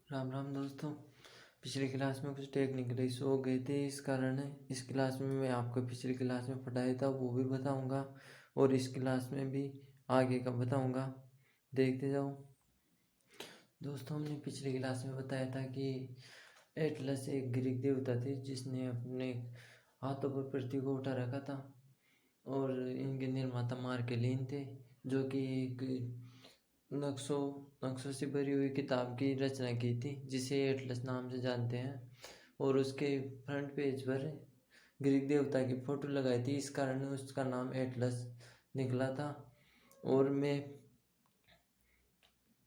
राम राम दोस्तों। पिछली क्लास में कुछ टेक्निकल इशू हो गए थे, इस कारण इस क्लास में मैं आपको पिछली क्लास में पढ़ाया था वो भी बताऊंगा और इस क्लास में भी आगे का बताऊंगा। देखते जाओ दोस्तों। हमने पिछली क्लास में बताया था कि एटलस एक ग्रीक देवता थे जिसने अपने हाथों पर पृथ्वी को उठा रखा था और इनके निर्माता मार्केलिन थे, जो कि एक नक्शों से भरी हुई किताब की रचना की थी जिसे एटलस नाम से जानते हैं। और उसके फ्रंट पेज पर ग्रीक देवता की फोटो लगाई थी, इस कारण उसका नाम एटलस निकला था। और में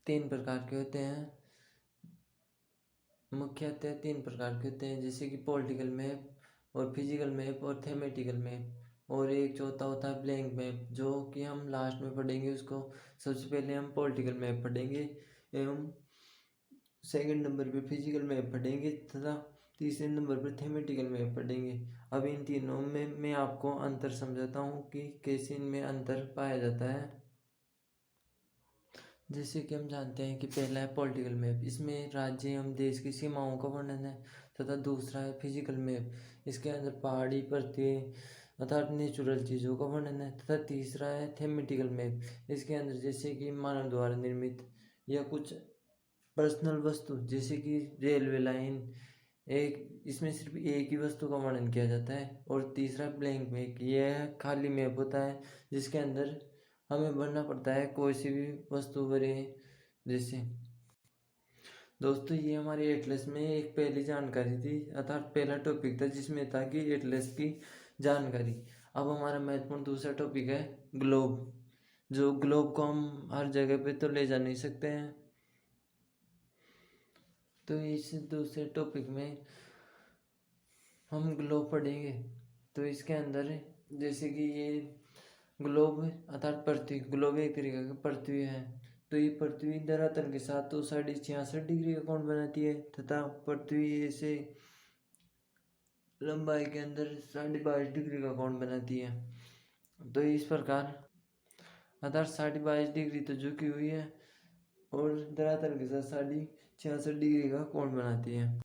3 प्रकार के होते हैं, मुख्यतः 3 प्रकार के होते हैं, जैसे कि पॉलिटिकल मैप और फिजिकल मैप और थेमेटिकल मैप। और एक चौथा होता है ब्लैंक मैप, जो कि हम लास्ट में पढ़ेंगे उसको। सबसे पहले हम पॉलिटिकल मैप पढ़ेंगे एवं सेकंड नंबर पे फिजिकल मैप पढ़ेंगे तथा तीसरे नंबर पर थेमेटिकल मैप पढ़ेंगे। अब इन तीनों में मैं आपको अंतर समझाता हूँ कि कैसे इनमें अंतर पाया जाता है। जैसे कि हम जानते हैं कि पहला है पॉलिटिकल मैप, इसमें राज्य एवं देश की सीमाओं का वर्णन है। तथा दूसरा है फिजिकल मैप, इसके अंदर पहाड़ी पृथ्वी अर्थात नेचुरल चीज़ों का वर्णन है। तथा तीसरा है थेमेटिकल मैप, इसके अंदर जैसे कि मानव द्वारा निर्मित या कुछ पर्सनल वस्तु जैसे कि रेलवे लाइन, एक इसमें सिर्फ एक ही वस्तु का वर्णन किया जाता है। और तीसरा ब्लैंक मैप, यह खाली मैप होता है जिसके अंदर हमें भरना पड़ता है कोई सी भी वस्तु भरे। जैसे दोस्तों ये हमारे एटलस में एक पहली जानकारी थी, अर्थात पहला टॉपिक था जिसमें था कि एटलस की जानकारी। अब हमारा महत्वपूर्ण दूसरा टॉपिक है ग्लोब। जो ग्लोब को हम हर जगह पे तो ले जा नहीं सकते हैं, तो इस दूसरे टॉपिक में हम ग्लोब पढ़ेंगे। तो इसके अंदर जैसे कि ये ग्लोब अर्थात पृथ्वी, ग्लोब एक तरीके की पृथ्वी है। तो ये पृथ्वी धरातल के साथ तो 66.5 डिग्री का कोण बनाती है तथा पृथ्वी ऐसे लंबाई के अंदर 22.5 डिग्री का कोण बनाती है। तो इस प्रकार अर्थात 22.5 डिग्री तो झुकी हुई है और धरातल के साथ 66.5 डिग्री का कोण बनाती है।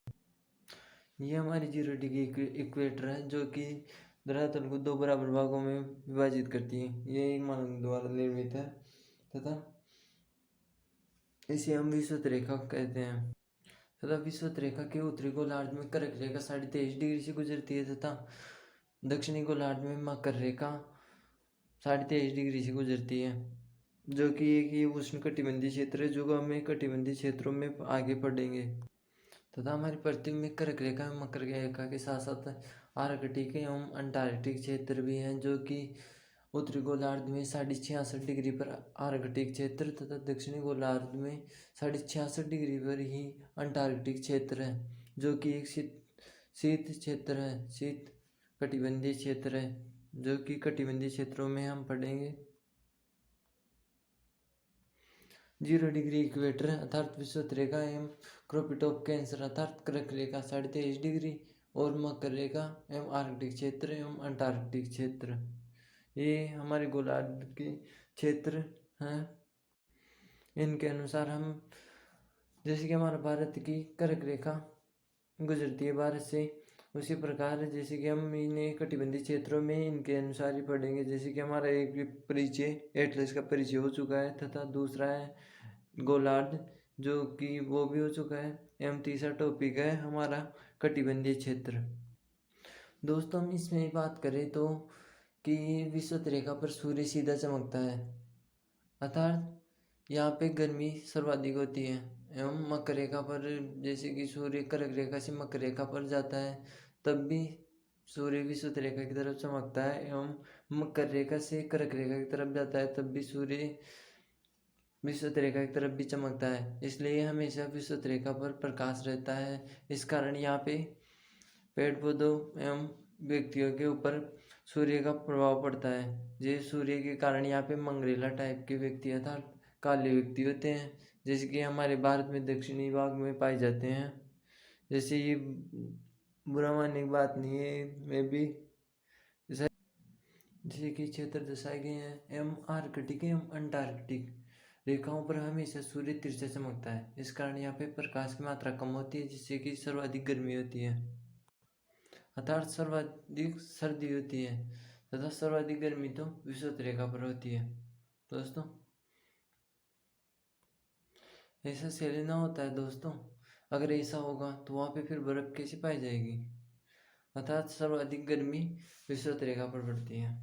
ये हमारी 0 डिग्री इक्वेटर है, जो कि धरातल को 2 बराबर भागों में विभाजित करती है। ये एक मानव द्वारा निर्मित है तथा इसे हम विषुवत रेखा कहते हैं। तथा विषुवत रेखा के उत्तरी गोलार्ध में कर्क रेखा 23.5 डिग्री से गुजरती है तथा दक्षिणी गोलार्ध में मकर रेखा 23.5 डिग्री से गुजरती है, जो कि एक ही उष्ण कटिबंधीय क्षेत्र है, जो हमें कटिबंधीय क्षेत्रों में आगे पढ़ेंगे। तथा हमारी पृथ्वी में कर्क रेखा मकर रेखा के साथ साथ आर्कटिक एवं अंटार्कटिक क्षेत्र भी हैं, जो कि उत्तरी गोलार्ध में 66.5 डिग्री पर आर्कटिक क्षेत्र तथा दक्षिणी गोलार्ध में 66.5 डिग्री पर ही अंटार्कटिक क्षेत्र है, जो कि एक शीत क्षेत्र है, शीत कटिबंधीय क्षेत्र है, जो कि कटिबंधीय क्षेत्रों में हम पढ़ेंगे। 0 डिग्री इक्वेटर अर्थात विषुवत रेखा एवं क्रोपिट ऑफ कैंसर अर्थात कर्क रेखा 23.5 डिग्री और मकर रेखा एवं आर्कटिक क्षेत्र एवं अंटार्कटिक क्षेत्र, ये हमारे गोलार्ध के क्षेत्र हैं। इनके अनुसार हम जैसे कि हमारा भारत की कर्क रेखा गुजरती है भारत से, उसी प्रकार जैसे कि हम इन्हें कटिबंधीय क्षेत्रों में इनके अनुसार ही पढ़ेंगे। जैसे कि हमारा एक परिचय एटलस का परिचय हो चुका है तथा दूसरा है गोलार्ध, जो कि वो भी हो चुका है, एवं तीसरा टॉपिक है हमारा कटिबंधीय क्षेत्र। दोस्तों हम इसमें बात करें तो कि विषुवत रेखा पर सूर्य सीधा चमकता है, अर्थात यहाँ पे गर्मी सर्वाधिक होती है। एवं मकर रेखा पर जैसे कि सूर्य कर्क रेखा से मकर रेखा पर जाता है तब भी सूर्य विषुवत रेखा की तरफ चमकता है, एवं मकर रेखा से कर्क रेखा की तरफ जाता है तब भी सूर्य विषुवत रेखा की तरफ भी चमकता है। इसलिए हमेशा विषुवत रेखा पर प्रकाश रहता है। इस कारण यहाँ पे पेड़ पौधों एवं व्यक्तियों के ऊपर सूर्य का प्रभाव पड़ता है। ये सूर्य के कारण यहाँ पे मंगरेला टाइप के व्यक्ति अर्थात काले व्यक्ति होते हैं, जैसे कि हमारे भारत में दक्षिणी भाग में पाए जाते हैं। जैसे ये बुरा मानने की बात नहीं है, मैं भी जैसे कि क्षेत्र दर्शाए गए हैं एवं आर्कटिक एवं अंटार्कटिक। रेखाओं पर हमेशा सूर्य तिरछा चमकता है। इस कारण यहाँ पे प्रकाश की मात्रा कम होती है, जिससे कि सर्वाधिक गर्मी होती है, अर्थात सर्वाधिक सर्दी होती है, तथा सर्वाधिक गर्मी तो विषुवत रेखा पर होती है। दोस्तों, ऐसा सेलेना होता है दोस्तों। अगर ऐसा होगा तो वहाँ पे फिर बर्फ कैसे पाई जाएगी, अर्थात सर्वाधिक गर्मी विषुवत रेखा पर पड़ती है।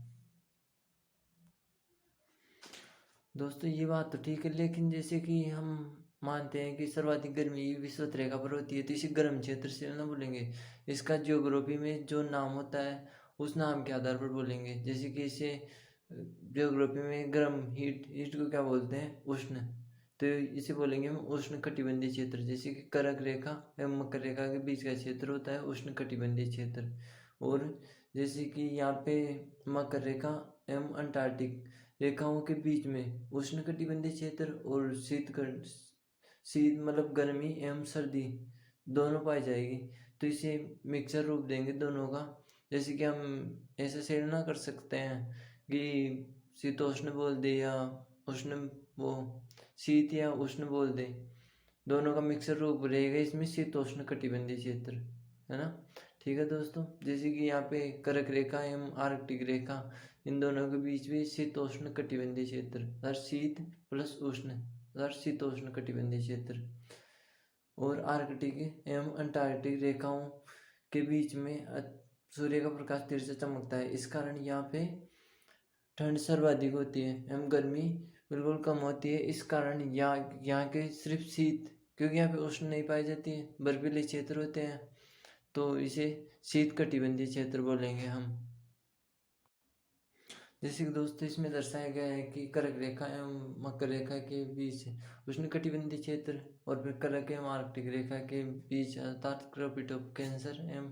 दोस्तों, ये बात तो ठीक है, लेकिन जैसे कि हम मानते हैं कि सर्वाधिक गर्मी विषुवत रेखा पर होती है, तो इसे गर्म क्षेत्र से ना बोलेंगे। इसका ज्योग्राफी में जो नाम होता है उस नाम के आधार पर बोलेंगे। जैसे कि इसे ज्योग्राफी में गर्म हीट हीट को क्या बोलते हैं, उष्ण, तो इसे बोलेंगे हम उष्ण कटिबंधीय क्षेत्र। जैसे कि कर्क रेखा एवं मकर रेखा के बीच का क्षेत्र होता है उष्ण कटिबंधीय क्षेत्र। और जैसे कि यहाँ पे मकर रेखा एवं अंटार्कटिक रेखाओं के बीच में उष्ण कटिबंधीय क्षेत्र और शीत मतलब गर्मी एवं सर्दी दोनों पाई जाएगी। तो इसे मिक्सर रूप देंगे दोनों का। जैसे कि हम ऐसे शेयर ना कर सकते हैं कि शीतोष्ण बोल दे या उष्ण, वो शीत या उष्ण बोल दे, दोनों का मिक्सर रूप रहेगा इसमें शीतोष्ण कटिबंधीय क्षेत्र, है ना। ठीक है दोस्तों, जैसे कि यहाँ पे कर्क रेखा एवं आर्कटिक रेखा, इन दोनों के बीच में शीतोष्ण कटिबंधीय क्षेत्र, शीत प्लस उष्ण, शीतोष्ण कटिबंधीय क्षेत्र। और आर्कटिक एवं अंटार्कटिक रेखाओं के बीच में सूर्य का प्रकाश तिरछा चमकता है। इस कारण यहाँ पे ठंड सर्वाधिक होती है एवं गर्मी बिल्कुल कम होती है। इस कारण यहाँ के सिर्फ शीत, क्योंकि यहाँ पे उष्ण नहीं पाई जाती है, बर्फीले क्षेत्र होते हैं, तो इसे शीत कटिबंधीय क्षेत्र बोलेंगे हम। जैसे कि दोस्तों इसमें दर्शाया गया है कि कर्क रेखा एवं मकर रेखा के बीच उष्ण कटिबंधीय क्षेत्र, और फिर कर्क एवं आर्कटिक रेखा के बीच अर्थात क्रोपिट ऑफ कैंसर एवं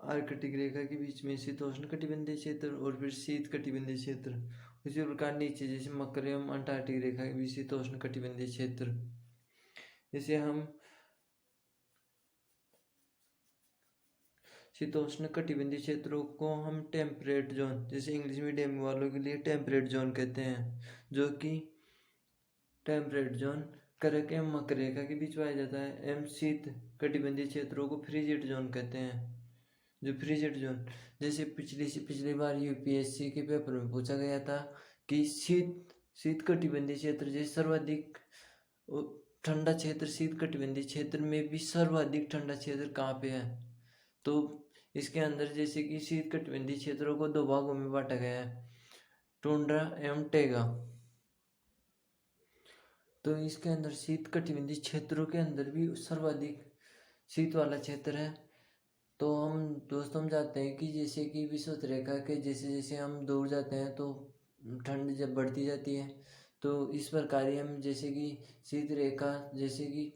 आर्कटिक रेखा के बीच में शीतोष्ण कटिबंधीय क्षेत्र, और फिर शीत कटिबंधीय क्षेत्र। उसी प्रकार नीचे जैसे मकर एवं अंटार्कटिक रेखा के बीच शीतोष्ण कटिबंधीय क्षेत्र। इसे हम शीतोष्ण कटिबंधीय क्षेत्रों को हम टेम्परेट जोन, जैसे इंग्लिश मीडियम वालों के लिए टेम्परेट जोन कहते हैं, जो कि टेम्परेट जोन कर्क एवं मकर रेखा के बीच पाया जाता है। एवं शीत कटिबंधीय क्षेत्रों को फ्रीजिड जोन कहते हैं, जो फ्रीजिड जोन, जैसे पिछली बार यूपीएससी के पेपर में पूछा गया था कि शीत कटिबंधीय क्षेत्र, जैसे सर्वाधिक ठंडा क्षेत्र शीत कटिबंधीय क्षेत्र में भी सर्वाधिक ठंडा क्षेत्र कहाँ पे है, तो इसके अंदर जैसे कि शीत कटिबंधीय क्षेत्रों को दो भागों में बांटा गया है, टुंड्रा एवं टैगा। तो इसके अंदर शीत कटिबंधीय क्षेत्रों के अंदर भी सर्वाधिक शीत वाला क्षेत्र है। तो हम दोस्तों हम जाते हैं कि जैसे कि विषुवत रेखा के जैसे जैसे हम दूर जाते हैं तो ठंड जब बढ़ती जाती है, तो इस प्रकार ही हम जैसे कि शीत रेखा, जैसे कि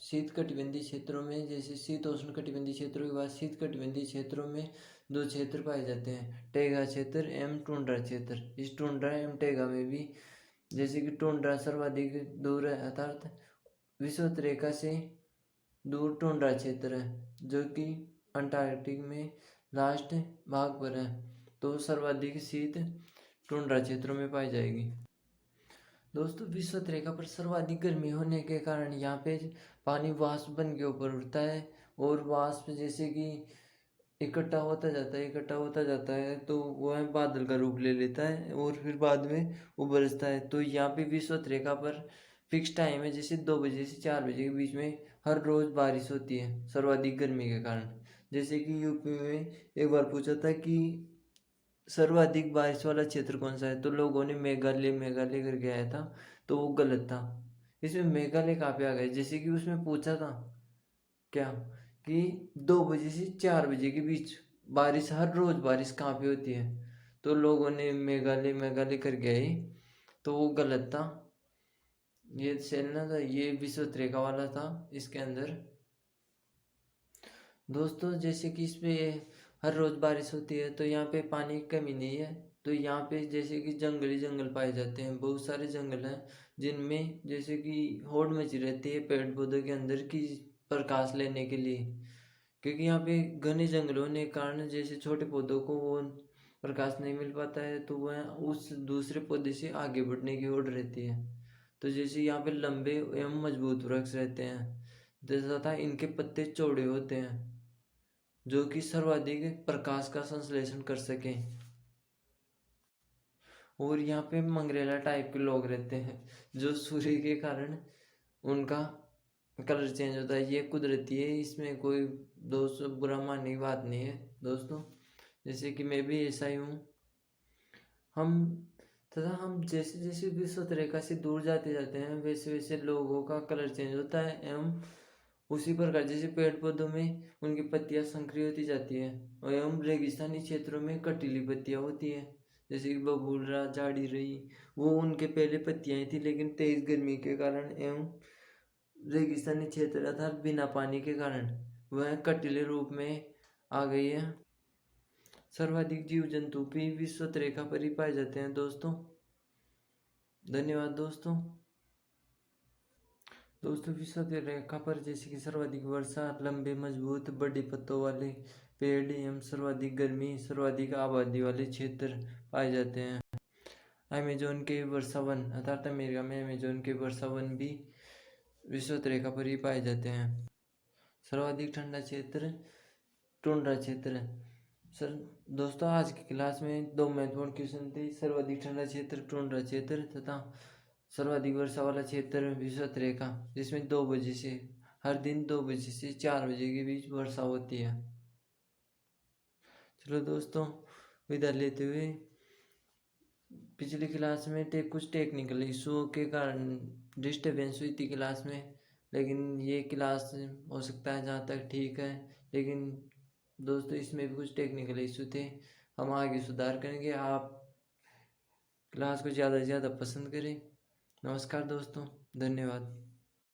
शीत कटिबंधीय क्षेत्रों में, जैसे शीतोष्ण कटिबंधीय क्षेत्रों के बाद शीत कटिबंधीय क्षेत्रों में दो क्षेत्र पाए जाते हैं, टैगा क्षेत्र एवं टुंड्रा क्षेत्र। इस टुंड्रा एवं टैगा में भी जैसे कि टुंड्रा सर्वाधिक दूर है, अर्थात विषुवत रेखा से दूर टुंड्रा क्षेत्र है, जो कि अंटार्कटिक में लास्ट भाग पर है, तो सर्वाधिक शीत टुंड्रा क्षेत्रों में पाई जाएगी। दोस्तों, विषुवत रेखा पर सर्वाधिक गर्मी होने के कारण यहाँ पे पानी वाष्प बन के ऊपर उठता है, और वाष्प जैसे कि इकट्ठा होता जाता है तो वह बादल का रूप ले लेता है, और फिर बाद में वो बरसता है। तो यहाँ पे विषुवत रेखा पर फिक्स टाइम है, जैसे 2 बजे से 4 बजे के बीच में हर रोज बारिश होती है सर्वाधिक गर्मी के कारण। जैसे कि यूपी में एक बार पूछा था कि सर्वाधिक बारिश वाला क्षेत्र कौन सा है, तो लोगों ने मेघालय करके आया था, तो वो गलत था। इसमें मेघालय कहाँ पे आ गया, जैसे कि उसमें पूछा था क्या कि 2 बजे से 4 बजे के बीच बारिश, हर रोज बारिश कहाँ पे होती है, तो लोगों ने मेघालय करके आई, तो वो गलत था। ये सेलना था, ये विषुवत रेखा वाला था इसके अंदर। दोस्तों, जैसे कि इस पे हर रोज बारिश होती है, तो यहाँ पे पानी की कमी नहीं है, तो यहाँ पे जैसे कि जंगल पाए जाते हैं, बहुत सारे जंगल हैं जिनमें जैसे कि होड़ मची रहती है पेड़ पौधों के अंदर की प्रकाश लेने के लिए, क्योंकि यहाँ पे घने जंगल होने के कारण जैसे छोटे पौधों को वो प्रकाश नहीं मिल पाता है तो वह उस दूसरे पौधे से आगे बढ़ने की ओर रहती है। तो जैसे यहाँ पे लंबे एवं मजबूत वृक्ष रहते हैं तथा इनके पत्ते चौड़े होते हैं जो कि सर्वाधिक प्रकाश का संश्लेषण कर सकें। और यहाँ पे मंगरेला टाइप के लोग रहते हैं जो सूर्य के कारण उनका कलर चेंज होता है। ये कुदरती है, इसमें कोई दोस्त बुरा मानने की बात नहीं है दोस्तों। जैसे कि मैं भी ऐसा ही हूँ। हम जैसे जैसे विषुवत रेखा से दूर जाते जाते हैं वैसे वैसे लोगों का कलर चेंज होता है एवं उसी प्रकार जैसे पेड़ पौधों में उनकी पत्तियां संकरी होती जाती है एवं रेगिस्तानी क्षेत्रों में कटीली पत्तियां होती है। जैसे कि बबूलरा झाड़ी रही, वो उनके पहले पत्तियां थी लेकिन तेज गर्मी के कारण एवं रेगिस्तानी क्षेत्र अर्थात बिना पानी के कारण वह कटीले रूप में आ गई है। सर्वाधिक जीव जंतु भी विषुवत रेखा पर ही पाए जाते हैं दोस्तों। धन्यवाद दोस्तों। विषुवत रेखा पर जैसे कि सर्वाधिक वर्षा, लंबे मजबूत बड़े पत्तों वाले पेड़ एवं सर्वाधिक गर्मी, सर्वाधिक आबादी वाले क्षेत्र पाए जाते हैं। अमेजोन के वर्षा वन अर्थात अमेरिका में अमेजोन के वर्षा वन भी विषुवत रेखा पर ही पाए जाते हैं। सर्वाधिक ठंडा क्षेत्र टुंड्रा क्षेत्र। सर दोस्तों, आज की क्लास में दो महत्वपूर्ण क्वेश्चन थे। सर्वाधिक ठंडा क्षेत्र टुंड्रा क्षेत्र तथा सर्वाधिक वर्षा वाला क्षेत्र विषुवत रेखा, जिसमें 2 बजे से हर दिन 2 बजे से 4 बजे के बीच वर्षा होती है। चलो दोस्तों, विदा लेते हुए, पिछली क्लास में कुछ टेक्निकल इशू के कारण डिस्टर्बेंस हुई थी क्लास में, लेकिन ये क्लास हो सकता है जहाँ तक ठीक है, लेकिन दोस्तों इसमें भी कुछ टेक्निकल इशू थे। हम आगे सुधार करेंगे। आप क्लास को ज़्यादा से ज़्यादा पसंद करें। नमस्कार दोस्तों, धन्यवाद।